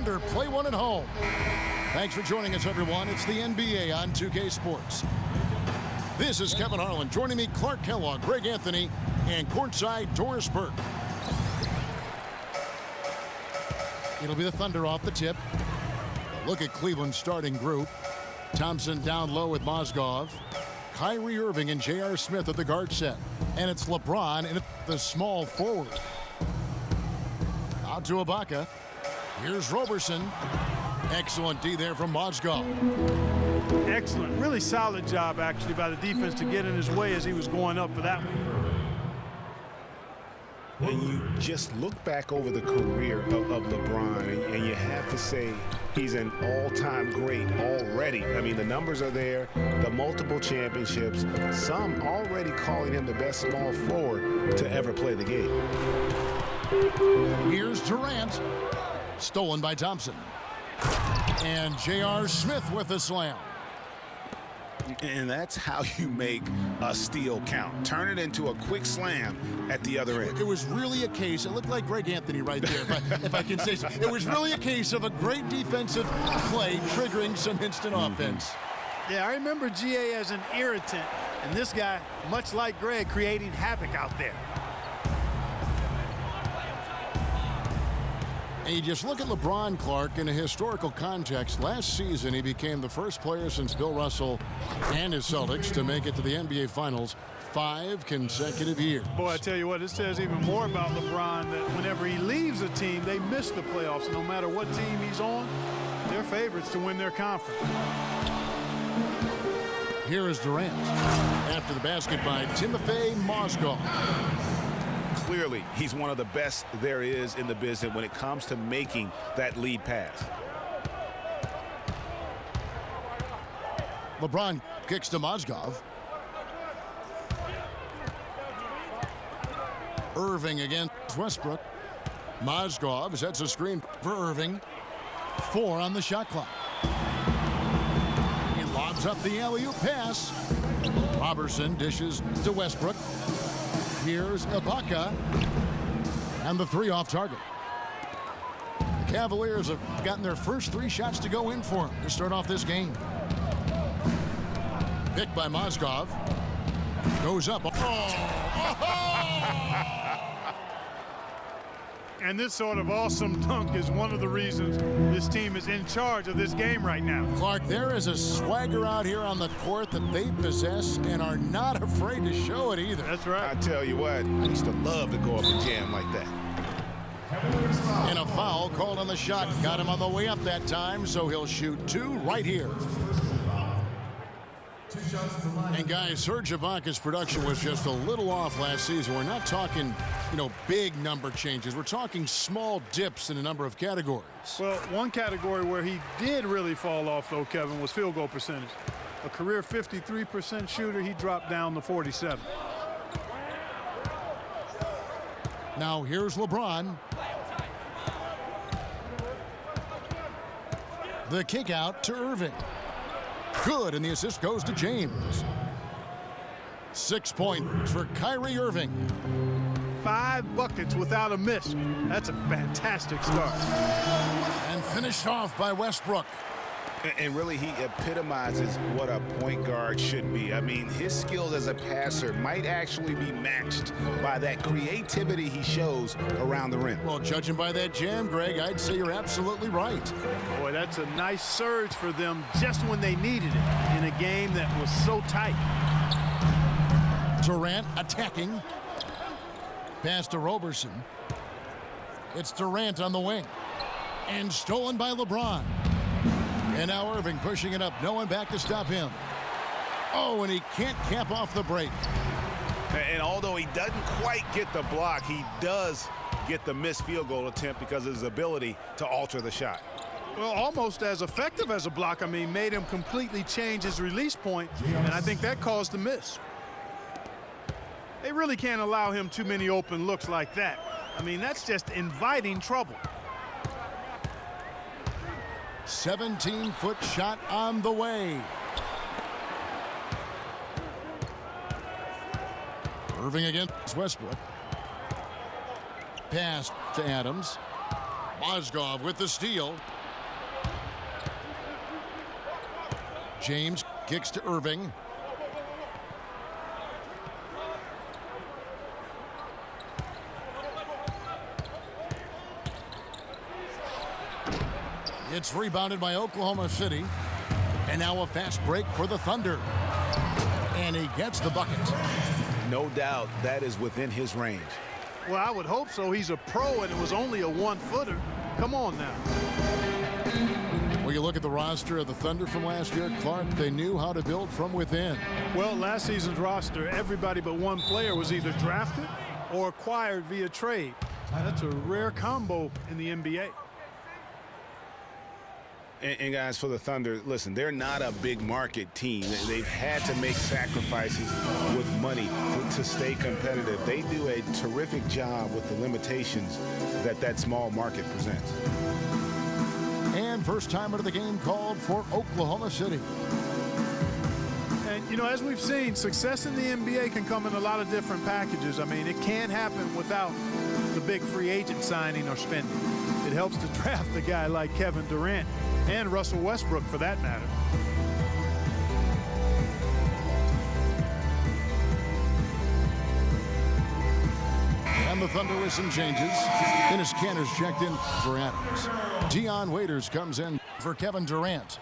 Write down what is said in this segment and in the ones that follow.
Thunder play one at home. Thanks for joining us, everyone. It's the NBA on 2K Sports. This is Kevin Harlan. Joining me, Clark Kellogg, Greg Anthony, and courtside Doris Burke. It'll be the Thunder off the tip. Look at Cleveland's starting group. Thompson down low with Mozgov. Kyrie Irving and J.R. Smith at the guard set. And it's LeBron in the small forward. Out to Ibaka. Here's Roberson. Excellent D there from Mozgov. Excellent. Really solid job, actually, by the defense to get in his way as he was going up for that one. And you just look back over the career of LeBron, and you have to say he's an all-time great already. I mean, the numbers are there, the multiple championships, some already calling him the best small forward to ever play the game. Here's Durant. Stolen by Thompson. And J.R. Smith with the slam. And that's how you make a steal count. Turn it into a quick slam at the other end. It was really a case, it looked like Greg Anthony right there, if I can say so. It was really a case of a great defensive play triggering some instant offense. Yeah, I remember GA as an irritant, and this guy, much like Greg, creating havoc out there. And you just look at LeBron, Clark, in a historical context. Last season, he became the first player since Bill Russell and his Celtics to make it to the NBA Finals 5 consecutive years. Boy, I tell you what, this says even more about LeBron, that whenever he leaves a team, they miss the playoffs. No matter what team he's on, they're favorites to win their conference. Here is Durant. After the basket by Timofey Mozgov. Clearly, he's one of the best there is in the business when it comes to making that lead pass. LeBron kicks to Mozgov. Irving against Westbrook. Mozgov sets a screen for Irving. 4 on the shot clock. He lobs up the alley-oop pass. Robertson dishes to Westbrook. Here's Ibaka, and the 3 off target. The Cavaliers have gotten their first 3 shots to go in for him to start off this game. Picked by Mozgov. Goes up. And this sort of awesome dunk is one of the reasons this team is in charge of this game right now. Clark, there is a swagger out here on the court that they possess and are not afraid to show it either. That's right. I tell you what, I used to love to go up and jam like that. And a foul called on the shot. Got him on the way up that time, so he'll shoot 2 right here. And guys, Serge Ibaka's production was just a little off last season. We're not talking, big number changes. We're talking small dips in a number of categories. Well, one category where he did really fall off, though, Kevin, was field goal percentage. A career 53% shooter, he dropped down to 47. Now here's LeBron. The kick out to Irving. Good, and the assist goes to James. 6 points for Kyrie Irving. 5 buckets without a miss. That's a fantastic start. And finished off by Westbrook. And really, he epitomizes what a point guard should be. I mean, his skills as a passer might actually be matched by that creativity he shows around the rim. Well, judging by that jam, Greg, I'd say you're absolutely right. Boy, that's a nice surge for them just when they needed it in a game that was so tight. Durant attacking. Pass to Roberson. It's Durant on the wing. And stolen by LeBron. And now Irving pushing it up. No one back to stop him. Oh, and he can't cap off the break. And although he doesn't quite get the block, he does get the missed field goal attempt because of his ability to alter the shot. Well, almost as effective as a block. I mean, made him completely change his release point, and I think that caused the miss. They really can't allow him too many open looks like that. I mean, that's just inviting trouble. 17-foot shot on the way. Irving against Westbrook. Pass to Adams. Mozgov with the steal. James kicks to Irving. It's rebounded by Oklahoma City. And now a fast break for the Thunder. And he gets the bucket. No doubt that is within his range. Well, I would hope so. He's a pro, and it was only a one-footer. Come on now. Well, you look at the roster of the Thunder from last year, Clark, they knew how to build from within. Well, last season's roster, everybody but one player was either drafted or acquired via trade. That's a rare combo in the NBA. And guys, for the Thunder, listen, they're not a big market team. They've had to make sacrifices with money to stay competitive. They do a terrific job with the limitations that small market presents. And first time out of the game called for Oklahoma City. And, you know, as we've seen, success in the NBA can come in a lot of different packages. I mean, it can't happen without the big free agent signing or spending. It helps to draft a guy like Kevin Durant and Russell Westbrook, for that matter. And the Thunder with some changes. Dennis Kanter's checked in for Adams. Dion Waiters comes in for Kevin Durant.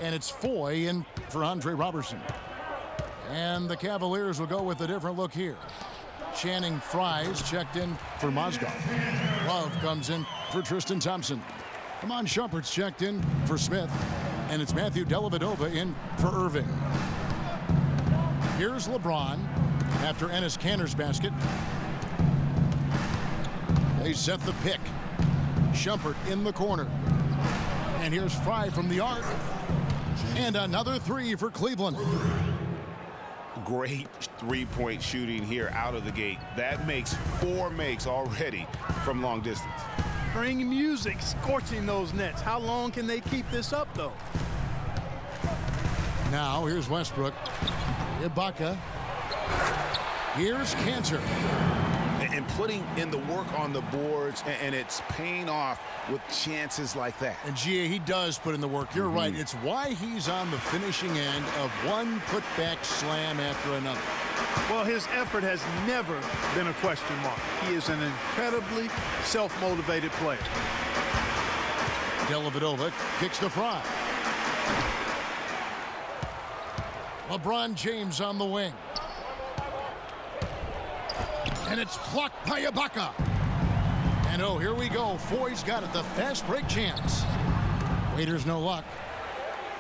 And it's Foy in for Andre Robertson. And the Cavaliers will go with a different look here. Channing Frye's checked in for Mozgov. Love comes in for Tristan Thompson. Amon Shumpert's checked in for Smith. And it's Matthew Dellavedova in for Irving. Here's LeBron after Enes Kanter's basket. They set the pick. Shumpert in the corner. And here's Frye from the arc. And another three for Cleveland. Great three-point shooting here out of the gate. That makes 4 makes already from long distance. Bring music, scorching those nets. How long can they keep this up, though? Now here's Westbrook. Ibaka. Here's Kanter. And putting in the work on the boards, and it's paying off with chances like that. And G.A., he does put in the work. You're right. It's why he's on the finishing end of one putback slam after another. Well, his effort has never been a question mark. He is an incredibly self-motivated player. Dellavedova kicks to Frye. LeBron James on the wing. And it's blocked by Ibaka. And oh, here we go. Foy's got it. The fast break chance. Waiters no luck.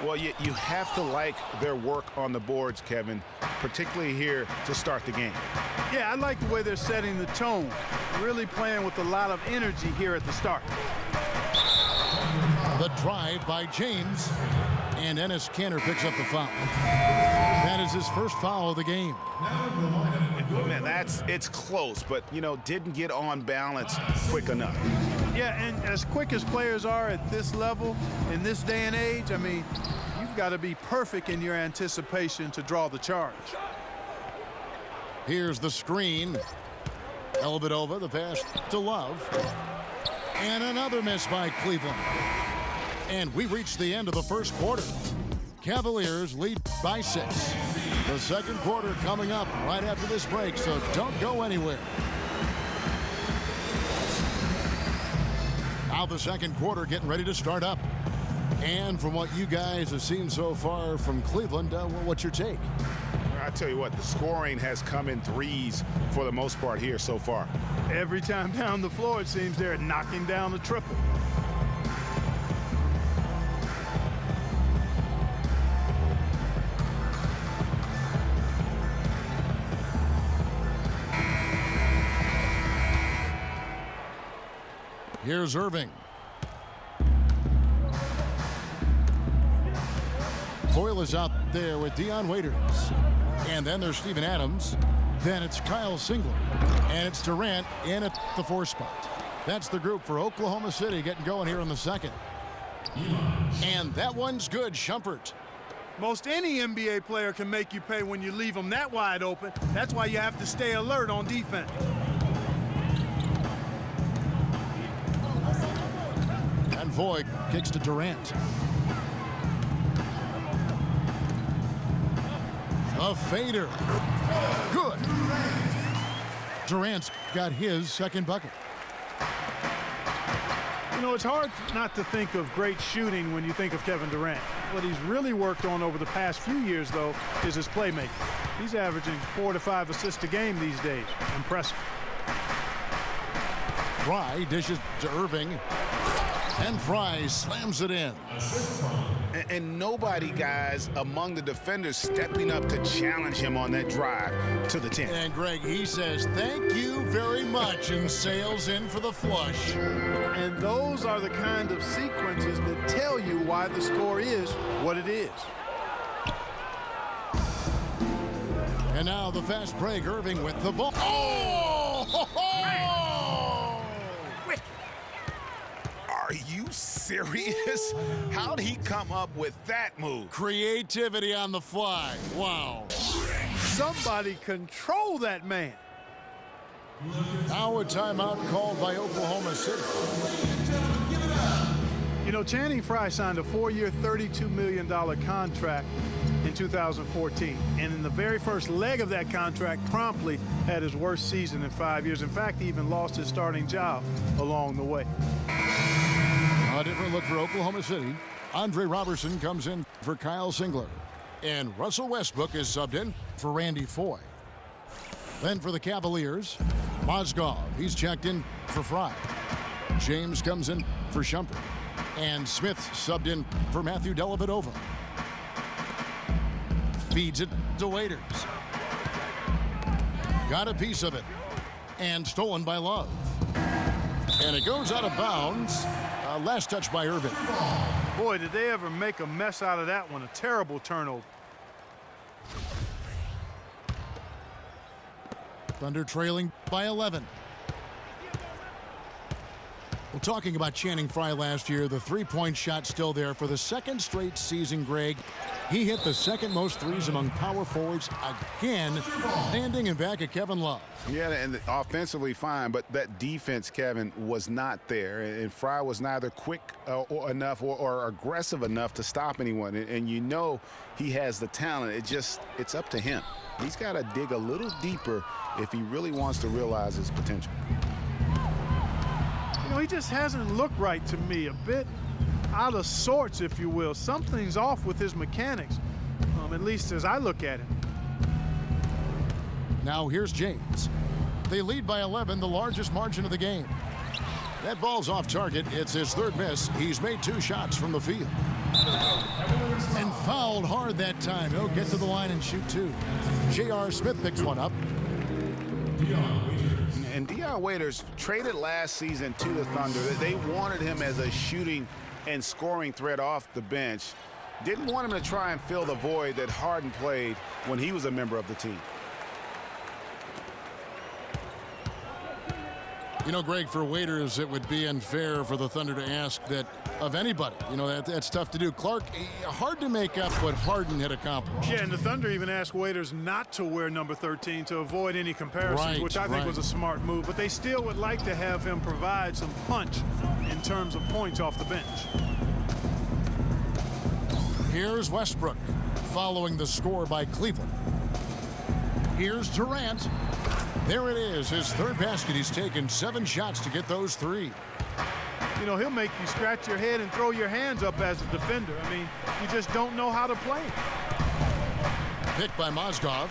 Well, you have to like their work on the boards, Kevin, particularly here to start the game. Yeah, I like the way they're setting the tone. Really playing with a lot of energy here at the start. The drive by James. And Enes Kanter picks up the foul. That is his first foul of the game. Man, it's close, but, you know, didn't get on balance quick enough. Yeah, and as quick as players are at this level, in this day and age, I mean, you've got to be perfect in your anticipation to draw the charge. Here's the screen. Dellavedova, the pass to Love. And another miss by Cleveland. And we reached the end of the first quarter. Cavaliers lead by 6. The second quarter coming up right after this break, so don't go anywhere. Now the second quarter getting ready to start up. And from what you guys have seen so far from Cleveland, what's your take? I tell you what, the scoring has come in threes for the most part here so far. Every time down the floor, it seems they're knocking down the triple. Here's Irving. Foyle is out there with Dion Waiters. And then there's Steven Adams. Then it's Kyle Singler. And it's Durant in at the 4 spot. That's the group for Oklahoma City getting going here in the second. And that one's good, Shumpert. Most any NBA player can make you pay when you leave them that wide open. That's why you have to stay alert on defense. And Voigt kicks to Durant. The fader. Good. Durant's got his second bucket. You know, it's hard not to think of great shooting when you think of Kevin Durant. What he's really worked on over the past few years, though, is his playmaking. He's averaging 4 to 5 assists a game these days. Impressive. Fry dishes to Irving. And Fry slams it in. And nobody, guys, among the defenders stepping up to challenge him on that drive to the 10. And Greg, he says, thank you very much, and sails in for the flush. And those are the kind of sequences that tell you why the score is what it is. And now the fast break, Irving with the ball. Oh! Ho, ho! Are you serious? How'd he come up with that move? Creativity on the fly. Wow. Somebody control that man. Now a timeout called by Oklahoma City. You know, Channing Frye signed a 4-year, $32 million contract in 2014. And in the very first leg of that contract, promptly had his worst season in 5 years. In fact, he even lost his starting job along the way. A different look for Oklahoma City. Andre Robertson comes in for Kyle Singler. And Russell Westbrook is subbed in for Randy Foye. Then for the Cavaliers, Mozgov. He's checked in for Fry. James comes in for Shumpert. And Smith subbed in for Matthew Dellavedova. Feeds it to Waiters. Got a piece of it. And stolen by Love. And it goes out of bounds. Last touch by Irving. Boy, did they ever make a mess out of that one. A terrible turnover. Thunder trailing by 11. Well, talking about Channing Frye last year, the three-point shot still there for the second straight season, Greg. He hit the second most threes among power forwards again, standing in back of Kevin Love. Yeah, and offensively fine, but that defense, Kevin, was not there. And Frye was neither quick enough or aggressive enough to stop anyone. And you know he has the talent. It's up to him. He's got to dig a little deeper if he really wants to realize his potential. You know, he just hasn't looked right to me. A bit out of sorts, if you will. Something's off with his mechanics, at least as I look at him. Now here's James. They lead by 11, the largest margin of the game. That ball's off target. It's his third miss. He's made 2 shots from the field. And fouled hard that time. He'll get to the line and shoot 2. J.R. Smith picks one up. And Dion Waiters traded last season to the Thunder. They wanted him as a shooting and scoring threat off the bench. Didn't want him to try and fill the void that Harden played when he was a member of the team. You know, Greg, for Waiters, it would be unfair for the Thunder to ask that of anybody. You know, that's tough to do. Clark, hard to make up what Harden had accomplished. Yeah, and the Thunder even asked Waiters not to wear number 13 to avoid any comparisons, which I think was a smart move. But they still would like to have him provide some punch in terms of points off the bench. Here's Westbrook following the score by Cleveland. Here's Durant. There it is, his third basket. He's taken 7 shots to get those 3. You know, he'll make you scratch your head and throw your hands up as a defender. I mean, you just don't know how to play him. Picked by Mozgov.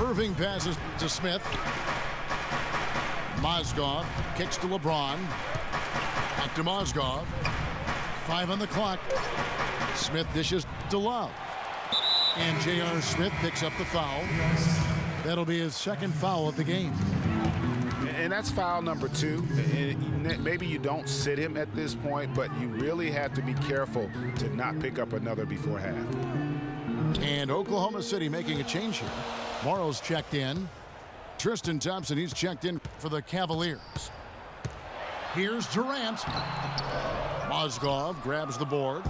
Irving passes to Smith. Mozgov kicks to LeBron. Back to Mozgov. 5 on the clock. Smith dishes to Love. And J.R. Smith picks up the foul. That'll be his second foul of the game. And that's foul number 2. And maybe you don't sit him at this point, but you really have to be careful to not pick up another before half. And Oklahoma City making a change here. Morrow's checked in. Tristan Thompson, he's checked in for the Cavaliers. Here's Durant. Mozgov grabs the board.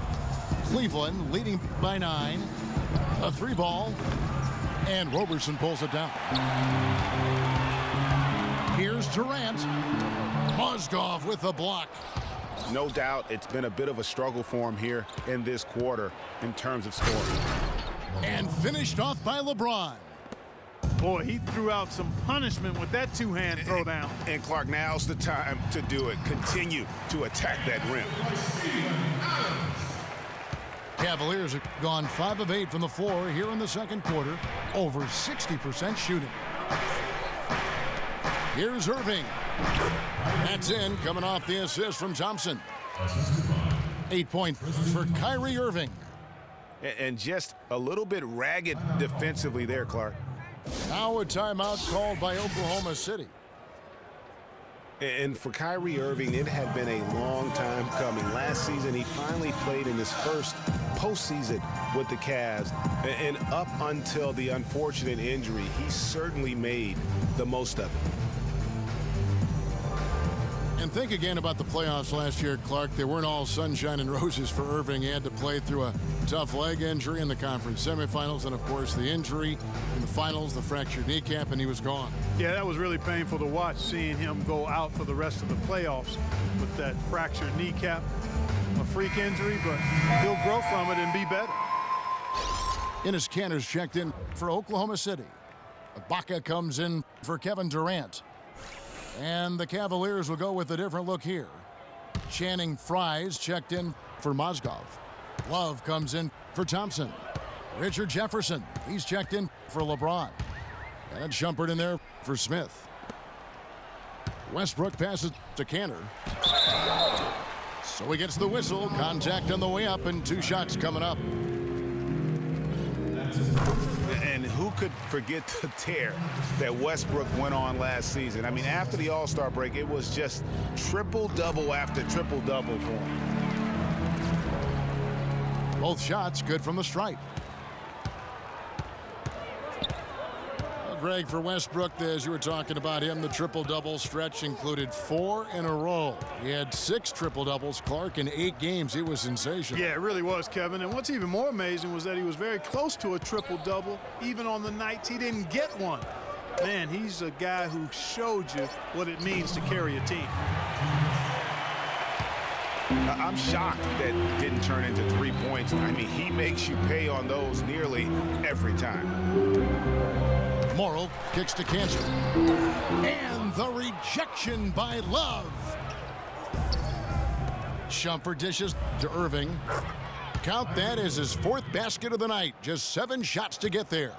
Cleveland leading by 9. A 3-ball. And Robertson pulls it down. Here's Durant. Mozgov with the block. No doubt it's been a bit of a struggle for him here in this quarter in terms of scoring. And finished off by LeBron. Boy, he threw out some punishment with that two-hand throwdown. And Clark, now's the time to do it. Continue to attack that rim. Cavaliers have gone 5 of 8 from the floor here in the second quarter. Over 60% shooting. Here's Irving. That's in, coming off the assist from Thompson. 8 points for Kyrie Irving. And just a little bit ragged defensively there, Clark. Now a timeout called by Oklahoma City. And for Kyrie Irving, it had been a long time coming. Last season, he finally played in his first postseason with the Cavs. And up until the unfortunate injury, he certainly made the most of it. And think again about the playoffs last year, Clark. They weren't all sunshine and roses for Irving. He had to play through a tough leg injury in the conference semifinals, and of course the injury in the finals, the fractured kneecap, and he was gone. Yeah, that was really painful to watch, seeing him go out for the rest of the playoffs with that fractured kneecap. A freak injury, but he'll grow from it and be better. Enes Kanter's checked in for Oklahoma City. Ibaka comes in for Kevin Durant. And the Cavaliers will go with a different look here. Channing Frye's checked in for Mozgov. Love comes in for Thompson. Richard Jefferson, he's checked in for LeBron. And Shumpert in there for Smith. Westbrook passes to Kanter. So he gets the whistle. Contact on the way up and 2 shots coming up. And who could forget the tear that Westbrook went on last season? I mean, after the All-Star break, it was just triple-double after triple-double for him. Both shots good from the stripe. Well, Greg, for Westbrook, as you were talking about him, the triple-double stretch included 4 in a row. He had 6 triple-doubles, Clark, in 8 games. He was sensational. Yeah, it really was, Kevin. And what's even more amazing was that he was very close to a triple-double, even on the nights he didn't get one. Man, he's a guy who showed you what it means to carry a team. I'm shocked that it didn't turn into 3 points. I mean, he makes you pay on those nearly every time. Morrow kicks to Kanter. And the rejection by Love. Shumpert dishes to Irving. Count that as his 4th basket of the night. Just 7 shots to get there.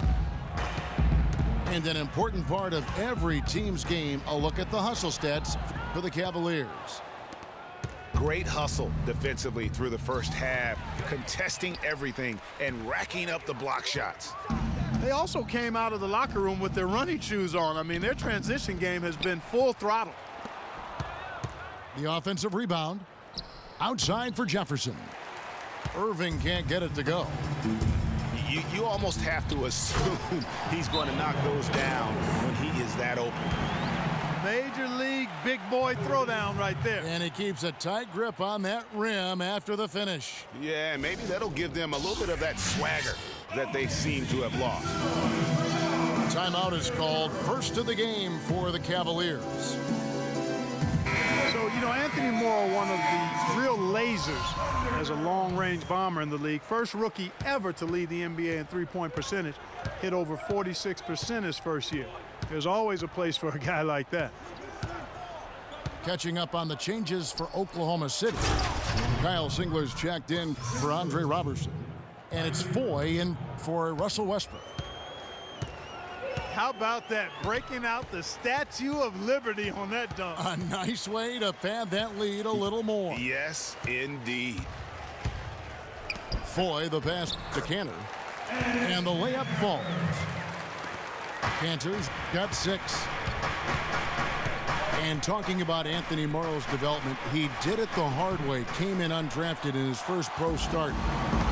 And an important part of every team's game, a look at the hustle stats for the Cavaliers. Great hustle defensively through the first half, contesting everything and racking up the block shots. They also came out of the locker room with their running shoes on. I mean, their transition game has been full throttle. The offensive rebound. Outside for Jefferson. Irving can't get it to go. You almost have to assume he's going to knock those down when he is that open. Major league big boy throwdown right there. And he keeps a tight grip on that rim after the finish. Yeah, maybe that'll give them a little bit of that swagger that they seem to have lost. Timeout is called. First of the game for the Cavaliers. So, you know, Anthony Morrow, one of the real lasers as a long-range bomber in the league. First rookie ever to lead the NBA in three-point percentage. Hit over 46% his first year. There's always a place for a guy like that. Catching up on the changes for Oklahoma City. Kyle Singler's checked in for Andre Robertson. And it's Foy in for Russell Westbrook. How about that, breaking out the Statue of Liberty on that dunk? A nice way to pad that lead a little more. Yes, indeed. Foy, the pass to Kanter. And the layup falls. Kanter's got 6. And talking about Anthony Morrow's development, he did it the hard way. Came in undrafted in his first pro start.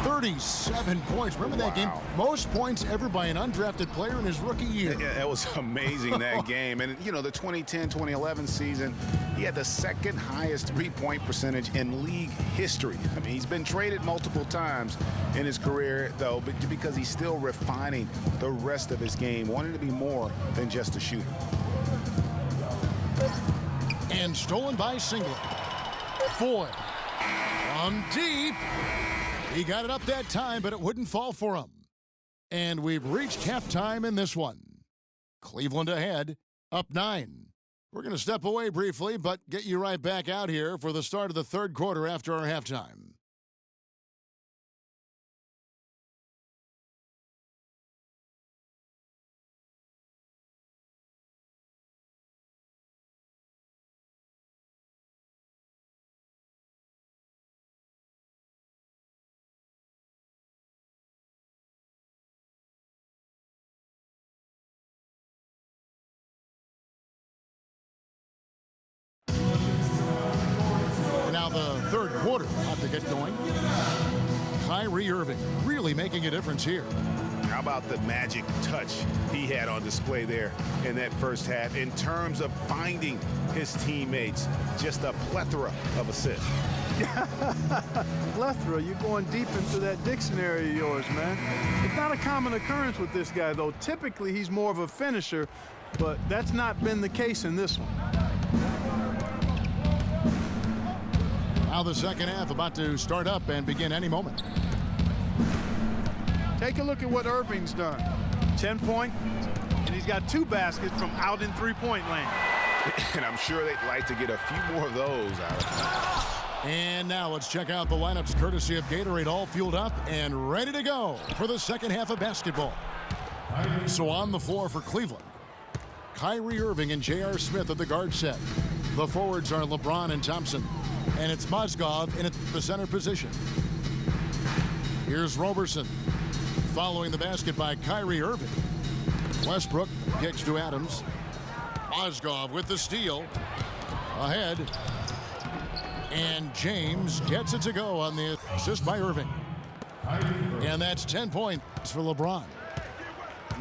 37 points. Remember that game? Most points ever by an undrafted player in his rookie year. Yeah, that was amazing, that game. And, you know, the 2010-2011 season, he had the 2nd highest three-point percentage in league history. I mean, he's been traded multiple times in his career, though, because he's still refining the rest of his game, wanting to be more than just a shooter. And stolen by Singler. Foy from deep. He got it up that time, but it wouldn't fall for him. And we've reached halftime in this one. Cleveland ahead, up 9. We're going to step away briefly, but get you right back out here for the start of the third quarter after our halftime. Now the third quarter about to get going. Kyrie Irving really making a difference here. How about the magic touch he had on display there in that first half in terms of finding his teammates? Just a plethora of assists. Plethora, you're going deep into that dictionary of yours, man. It's not a common occurrence with this guy, though. Typically, he's more of a finisher, but that's not been the case in this one. Now the second half about to start up and begin any moment. Take a look at what Irving's done. 10 points, and he's got 2 baskets from out in three-point land. And I'm sure they'd like to get a few more of those out of him. And now let's check out the lineups courtesy of Gatorade, all fueled up and ready to go for the second half of basketball. So on the floor for Cleveland, Kyrie Irving and J.R. Smith at the guard set. The forwards are LeBron and Thompson, and it's Mozgov in the center position. Here's Roberson, following the basket by Kyrie Irving. Westbrook kicks to Adams. Mozgov with the steal. Ahead. And James gets it to go on the assist by Irving. And that's 10 points for LeBron.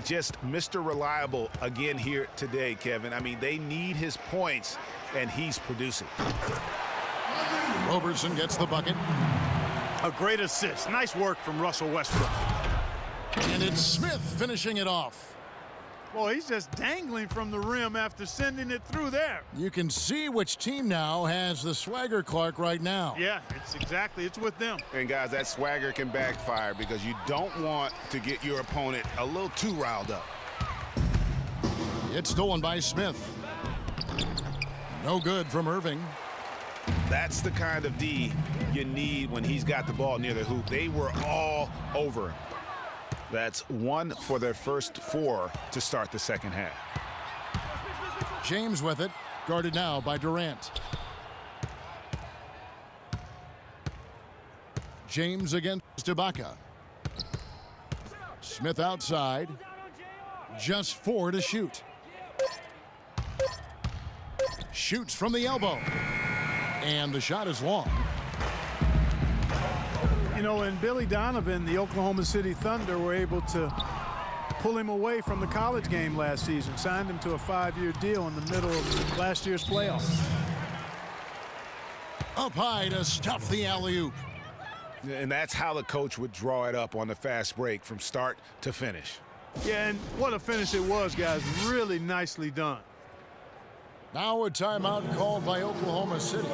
Just Mr. Reliable again here today, Kevin. I mean, they need his points, and he's producing. Roberson gets the bucket. A great assist. Nice work from Russell Westbrook. And it's Smith finishing it off. Boy, he's just dangling from the rim after sending it through there. You can see which team now has the swagger Clark right now. Yeah, it's with them. And guys, that swagger can backfire because you don't want to get your opponent a little too riled up. It's stolen by Smith. No good from Irving. That's the kind of D you need when he's got the ball near the hoop. They were all over him. That's 1 for their first 4 to start the second half. James with it, guarded now by Durant. James against Ibaka. Smith outside. Just 4 to shoot. Shoots from the elbow. And the shot is long. You know, and Billy Donovan, the Oklahoma City Thunder, were able to pull him away from the college game last season, signed him to a 5-year deal in the middle of last year's playoffs. Up high to stuff the alley-oop. And that's how the coach would draw it up on the fast break from start to finish. Yeah, and what a finish it was, guys. Really nicely done. Now a timeout called by Oklahoma City.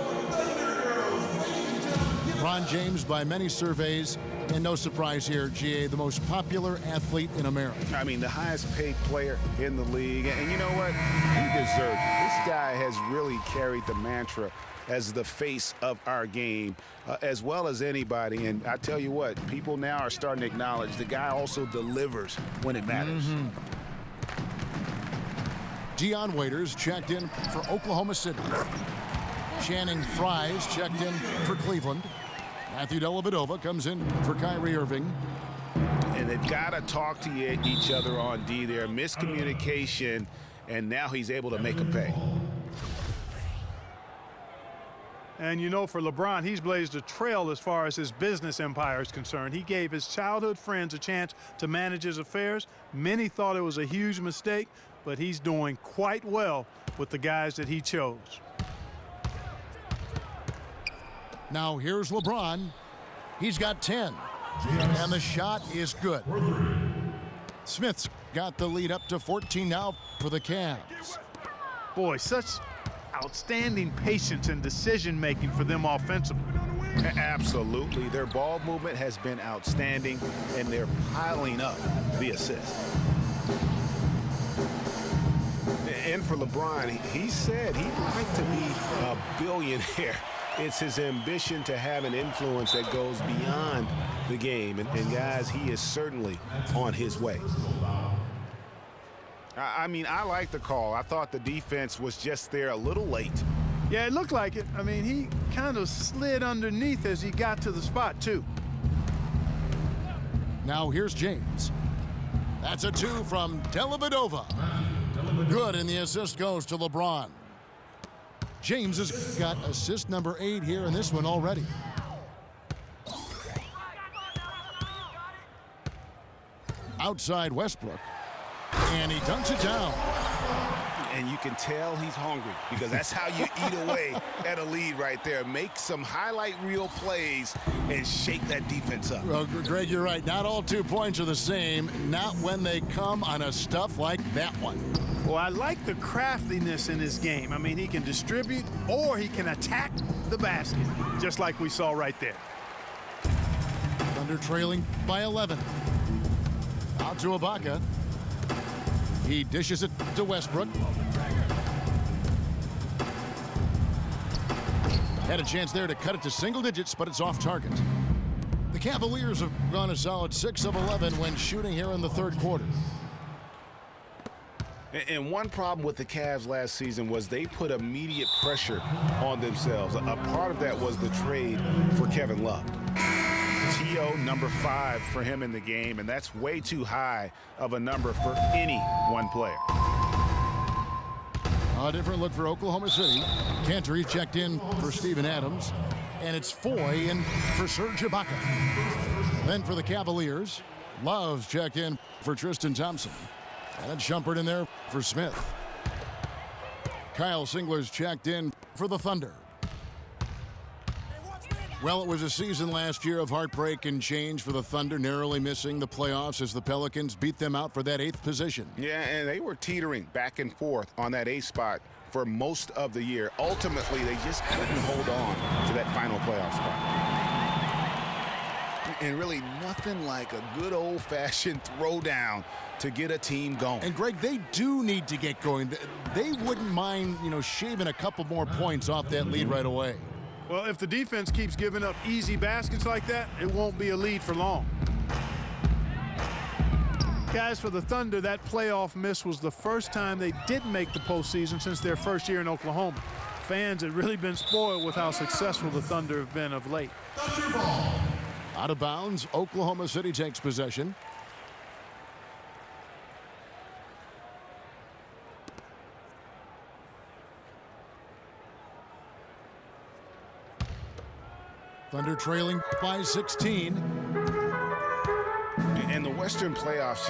LeBron James, by many surveys, and no surprise here, GA, the most popular athlete in America. I mean, the highest paid player in the league. And you know what? He deserves it. This guy has really carried the mantra as the face of our game, as well as anybody. And I tell you what, people now are starting to acknowledge the guy also delivers when it matters. Dion Waiters checked in for Oklahoma City. Channing Frye's checked in for Cleveland. Matthew Dellavedova comes in for Kyrie Irving. And they've got to talk to each other on D there. Miscommunication, and now he's able to make them pay. And you know, for LeBron, he's blazed a trail as far as his business empire is concerned. He gave his childhood friends a chance to manage his affairs. Many thought it was a huge mistake, but he's doing quite well with the guys that he chose. Now here's LeBron. He's got 10. And the shot is good. Smith's got the lead up to 14 now for the Cavs. Boy, such outstanding patience and decision-making for them offensively. Absolutely. Their ball movement has been outstanding, and they're piling up the assists. And for LeBron, he said he'd like to be a billionaire. It's his ambition to have an influence that goes beyond the game. And guys, he is certainly on his way. I mean, I like the call. I thought the defense was just there a little late. Yeah, it looked like it. I mean, he kind of slid underneath as he got to the spot, too. Now here's James. That's a 2 from Dellavedova. Good, and the assist goes to LeBron. James has got assist number 8 here in this one already. Outside Westbrook, and he dunks it down. And you can tell he's hungry, because that's how you eat away at a lead right there. Make some highlight reel plays and shake that defense up. Well, Greg, you're right. Not all 2 points are the same. Not when they come on a stuff like that one. Well, I like the craftiness in his game. I mean, he can distribute or he can attack the basket, just like we saw right there. Thunder trailing by 11. Out to Ibaka. He dishes it to Westbrook. Had a chance there to cut it to single digits, but it's off target. The Cavaliers have gone a solid 6 of 11 when shooting here in the third quarter. And one problem with the Cavs last season was they put immediate pressure on themselves. A part of that was the trade for Kevin Love. T.O. number 5 for him in the game, and that's way too high of a number for any one player. A different look for Oklahoma City. Cantor checked in for Steven Adams, and it's Foy in for Serge Ibaka. Then for the Cavaliers, Love's checked in for Tristan Thompson. And it's Shumpert in there for Smith. Kyle Singler's checked in for the Thunder. Well, it was a season last year of heartbreak and change for the Thunder, narrowly missing the playoffs as the Pelicans beat them out for that 8th position. Yeah, and they were teetering back and forth on that 8th spot for most of the year. Ultimately, they just couldn't hold on to that final playoff spot. And really nothing like a good old-fashioned throwdown to get a team going. And Greg, they do need to get going. They wouldn't mind, shaving a couple more points off that lead right away. Well, if the defense keeps giving up easy baskets like that, it won't be a lead for long. Guys, for the Thunder, that playoff miss was the first time they didn't make the postseason since their first year in Oklahoma. Fans had really been spoiled with how successful the Thunder have been of late. Out of bounds, Oklahoma City takes possession. Thunder trailing by 16. And the Western playoffs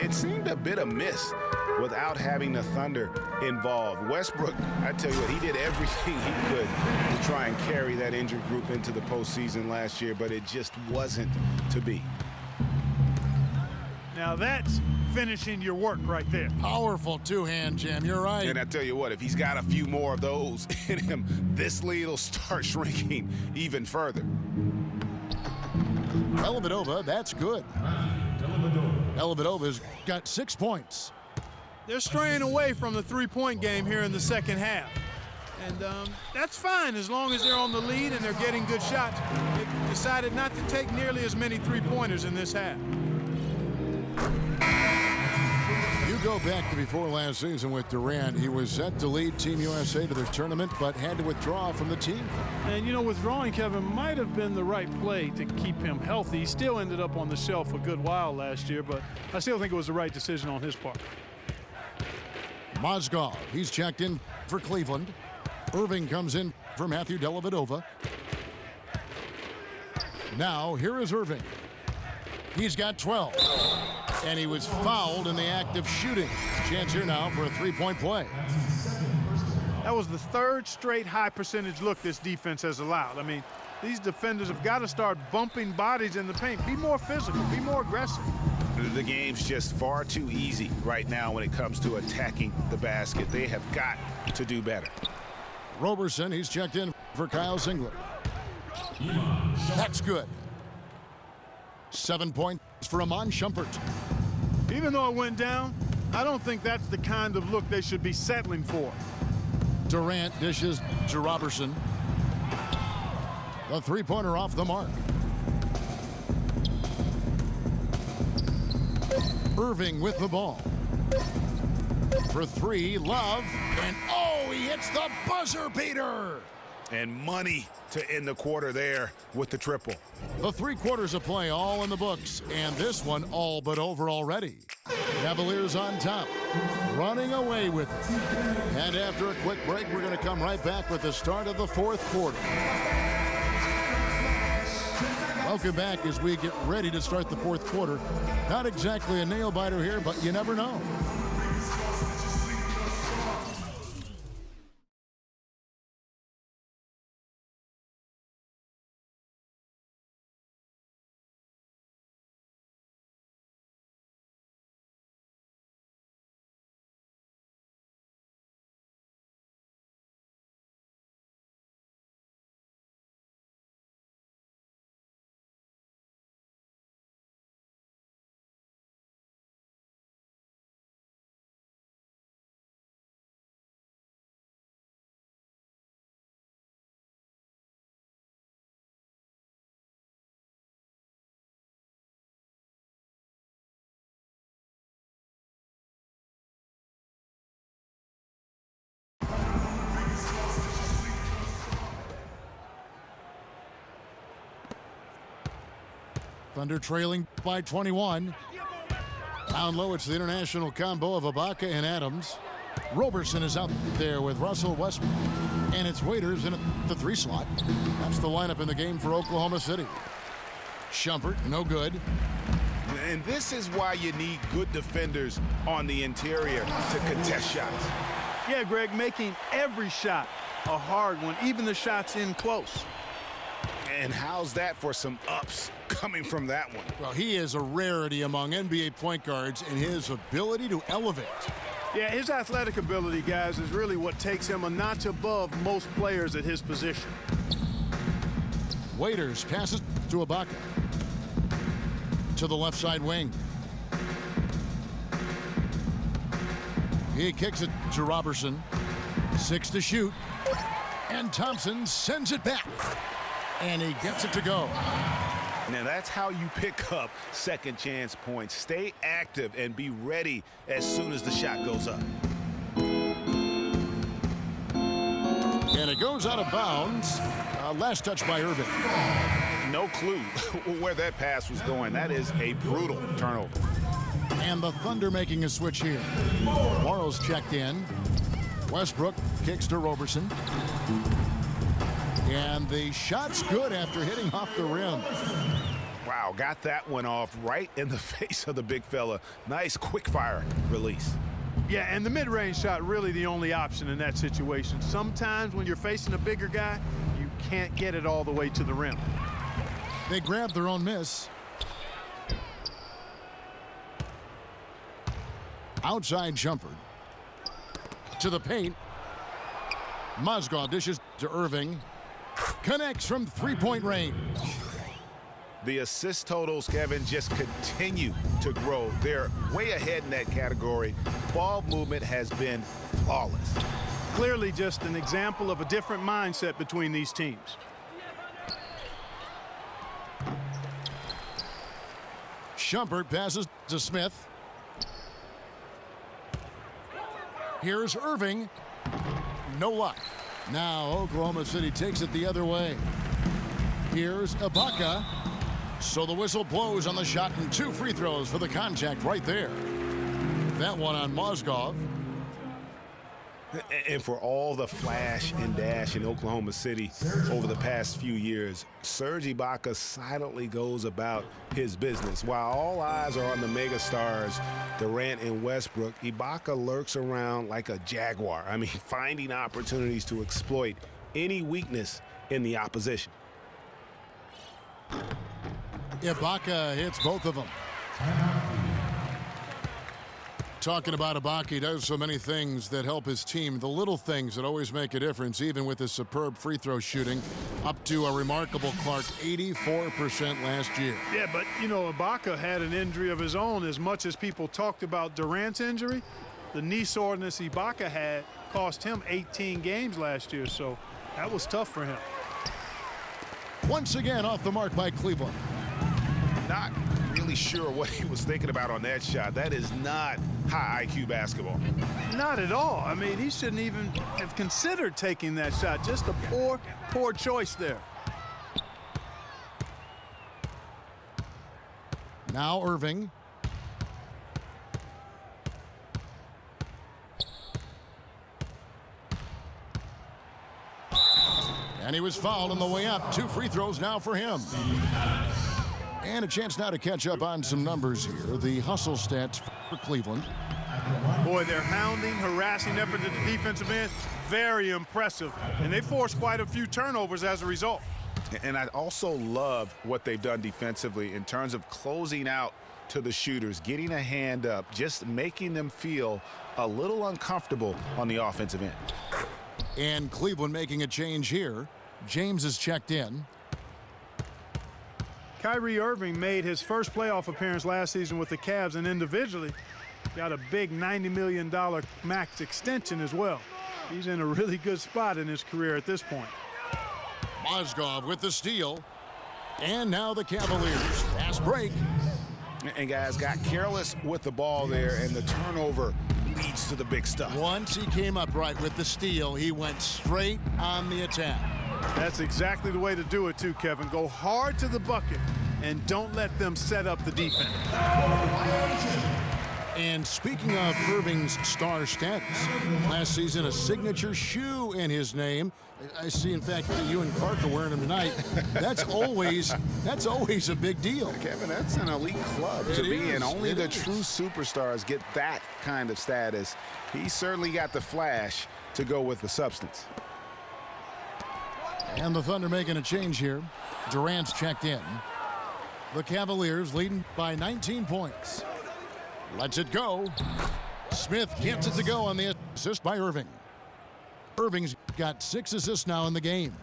it seemed a bit amiss without having the Thunder involved. Westbrook, I tell you what, he did everything he could to try and carry that injured group into the postseason last year, but it just wasn't to be. Now that's finishing your work right there. Powerful two-hand jam, you're right. And I tell you what, if he's got a few more of those in him, this lead will start shrinking even further. Dellavedova, that's good. Dellavedova's got 6 points. They're straying away from the three-point game here in the second half. And that's fine as long as they're on the lead and they're getting good shots. They've decided not to take nearly as many three-pointers in this half. You go back to before last season with Durant. He was set to lead Team USA to the tournament, but had to withdraw from the team. And, withdrawing Kevin might have been the right play to keep him healthy. He still ended up on the shelf a good while last year, but I still think it was the right decision on his part. Mozgov, he's checked in for Cleveland. Irving comes in for Matthew Dellavedova. Now, here is Irving. He's got 12. And he was fouled in the act of shooting. Chance here now for a three-point play. That was the third straight high percentage look this defense has allowed. I mean, these defenders have got to start bumping bodies in the paint. Be more physical, be more aggressive. The game's just far too easy right now when it comes to attacking the basket. They have got to do better. Roberson, he's checked in for Kyle Singler. That's good. 7 points for Iman Shumpert. Even though it went down, I don't think that's the kind of look they should be settling for. Durant dishes to Robertson. The three-pointer off the mark. Irving with the ball. For three, Love. And oh, he hits the buzzer beater. And money to end the quarter there with the triple. The 3 quarters of play all in the books, and this one all but over already. Cavaliers on top, running away with it. And after a quick break, we're going to come right back with the start of the 4th quarter. Welcome back as we get ready to start the 4th quarter. Not exactly a nail-biter here, but you never know. Thunder trailing by 21. Down low, it's the international combo of Ibaka and Adams. Roberson is out there with Russell Westbrook. And it's Waiters in at the 3 slot. That's the lineup in the game for Oklahoma City. Shumpert, no good. And this is why you need good defenders on the interior to contest shots. Yeah, Greg, making every shot a hard one, even the shots in close. And how's that for some ups coming from that one? Well, he is a rarity among NBA point guards in his ability to elevate. Yeah, his athletic ability, guys, is really what takes him a notch above most players at his position. Waiters passes to Ibaka. To the left side wing. He kicks it to Robertson. 6 to shoot. And Thompson sends it back. And he gets it to go. Now that's how you pick up second chance points. Stay active and be ready as soon as the shot goes up. And it goes out of bounds. Last touch by Irving. No clue where that pass was going. That is a brutal turnover. And the Thunder making a switch here. Morrow's checked in. Westbrook kicks to Robertson. And the shot's good after hitting off the rim. Wow, got that one off right in the face of the big fella. Nice quick fire release. Yeah, and the mid-range shot really the only option in that situation. Sometimes when you're facing a bigger guy, you can't get it all the way to the rim. They grab their own miss. Outside Shumpert. To the paint. Mozgov dishes to Irving. Connects from 3-point range. The assist totals, Kevin, just continue to grow. They're way ahead in that category. Ball movement has been flawless. Clearly just an example of a different mindset between these teams. Shumpert passes to Smith. Here's Irving. No luck. Now Oklahoma City takes it the other way. Here's Ibaka. So the whistle blows on the shot and 2 free throws for the contact right there. That one on Mozgov. And for all the flash and dash in Oklahoma City over the past few years, Serge Ibaka silently goes about his business. While all eyes are on the megastars, Durant and Westbrook, Ibaka lurks around like a jaguar. I mean, finding opportunities to exploit any weakness in the opposition. Ibaka hits both of them. Talking about Ibaka, he does so many things that help his team. The little things that always make a difference, even with his superb free throw shooting, up to a remarkable Clark 84% last year. Yeah, but, you know, Ibaka had an injury of his own. As much as people talked about Durant's injury, the knee soreness Ibaka had cost him 18 games last year, so that was tough for him. Once again, off the mark by Cleveland. Not really sure what he was thinking about on that shot. That is not high IQ basketball. Not at all. I mean, he shouldn't even have considered taking that shot. Just a poor choice there. Now Irving. And he was fouled on the way up. 2 free throws now for him. And a chance now to catch up on some numbers here. The hustle stats for Cleveland. Boy, their hounding, harassing effort at the defensive end, very impressive. And they forced quite a few turnovers as a result. And I also love what they've done defensively in terms of closing out to the shooters, getting a hand up, just making them feel a little uncomfortable on the offensive end. And Cleveland making a change here. James is checked in. Kyrie Irving made his first playoff appearance last season with the Cavs, and individually got a big $90 million max extension as well. He's in a really good spot in his career at this point. Mozgov with the steal. And now the Cavaliers. Fast break. And guys got careless with the ball there, and the turnover leads to the big stuff. Once he came up right with the steal, he went straight on the attack. That's exactly the way to do it too, Kevin. Go hard to the bucket and don't let them set up the defense. And speaking of Irving's star stats, last season a signature shoe in his name. I see, in fact, that you and Clark are wearing them tonight. That's always a big deal. Kevin, that's an elite club to be in. Only the true superstars get that kind of status. He certainly got the flash to go with the substance. And the Thunder making a change here. Durant's checked in. The Cavaliers leading by 19 points. Lets it go. Smith gets it to go on the assist by Irving. Irving's got 6 assists now in the game.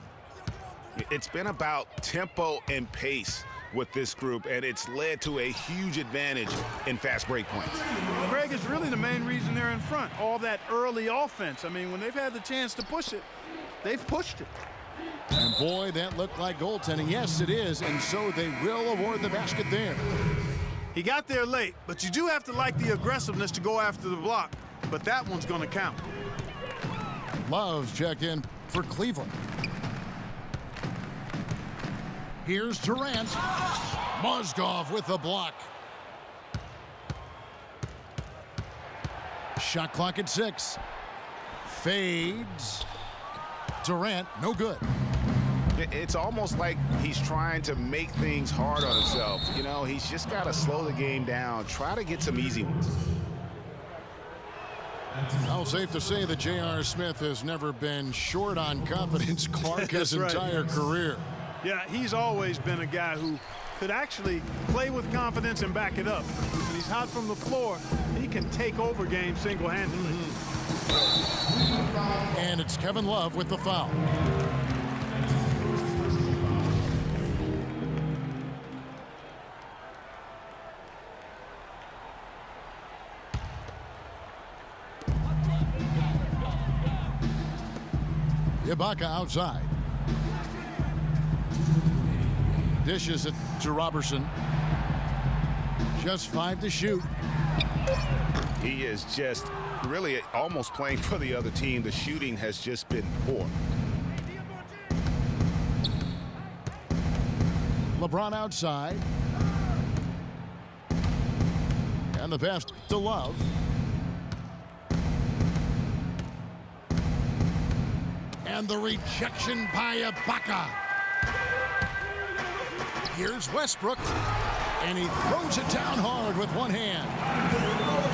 It's been about tempo and pace with this group, and it's led to a huge advantage in fast break points. Greg, is really the main reason they're in front. All that early offense. I mean, when they've had the chance to push it, they've pushed it. And boy, that looked like goaltending. Yes, it is, and so they will award the basket there. He got there late, but you do have to like the aggressiveness to go after the block. But that one's going to count. Love's checked in for Cleveland. Here's Durant. Mozgov with the block. Shot clock at 6. Fades. Durant, no good. It's almost like he's trying to make things hard on himself. You know, he's just got to slow the game down, try to get some easy ones. Well, safe to say that J.R. Smith has never been short on confidence, Clark, his entire career. Yeah, he's always been a guy who could actually play with confidence and back it up. When he's hot from the floor, he can take over games single-handedly. And it's Kevin Love with the foul. Ibaka outside. Dishes it to Robertson. Just 5 to shoot. He is just really almost playing for the other team. The shooting has just been poor. LeBron outside. And the pass to Love. And the rejection by Ibaka. Here's Westbrook. And he throws it down hard with one hand.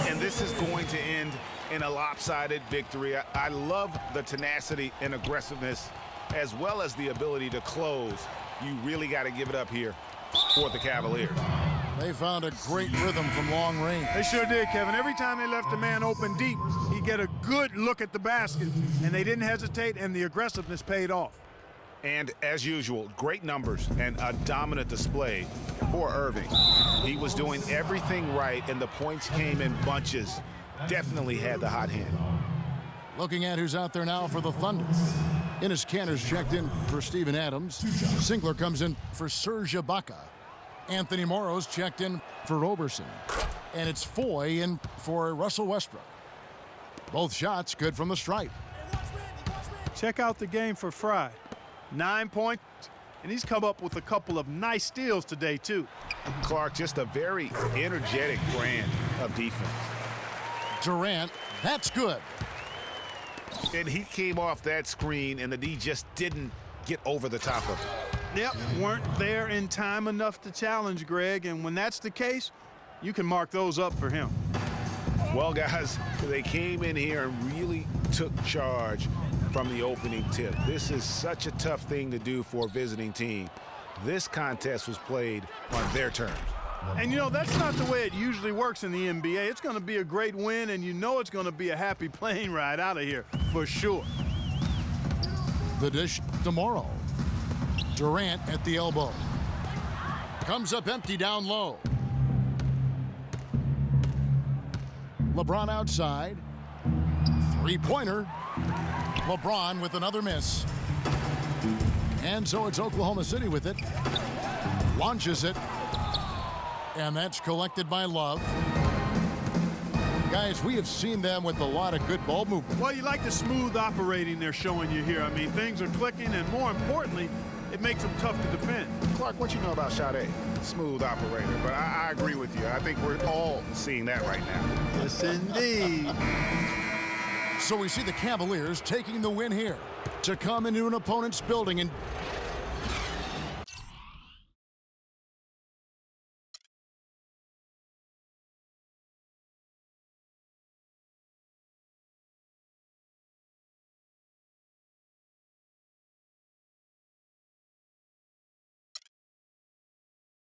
And this is going to end in a lopsided victory. I love the tenacity and aggressiveness, as well as the ability to close. You really got to give it up here for the Cavaliers. They found a great rhythm from long range. They sure did, Kevin. Every time they left a man open deep, he'd get a good look at the basket, and they didn't hesitate, and the aggressiveness paid off. And as usual, great numbers and a dominant display for Irving. He was doing everything right, and the points came in bunches. Definitely had the hot hand. Looking at who's out there now for the Thunder. Enes Kanter's checked in for Steven Adams. Sinkler comes in for Serge Ibaka. Anthony Morrow's checked in for Roberson. And it's Foy in for Russell Westbrook. Both shots good from the stripe. Check out the game for Fry. 9 points, and he's come up with a couple of nice steals today, too. Clark, just a very energetic brand of defense. Durant, that's good. And he came off that screen, and the D just didn't get over the top of it. Yep, weren't there in time enough to challenge Greg, and when that's the case, you can mark those up for him. Well, guys, they came in here and really took charge from the opening tip. This is such a tough thing to do for a visiting team. This contest was played on their terms. And, you know, that's not the way it usually works in the NBA. It's going to be a great win, and you know it's going to be a happy plane ride out of here, for sure. The dish tomorrow. Durant at the elbow. Comes up empty down low. LeBron outside. Three-pointer. LeBron with another miss. And so it's Oklahoma City with it. Launches it. And that's collected by Love. Guys, we have seen them with a lot of good ball movement. Well, you like the smooth operating they're showing you here. I mean, things are clicking, and more importantly, it makes them tough to defend. Clark, what you know about Sade? Smooth operator, but I agree with you. I think we're all seeing that right now. Yes, indeed. So we see the Cavaliers taking the win here to come into an opponent's building and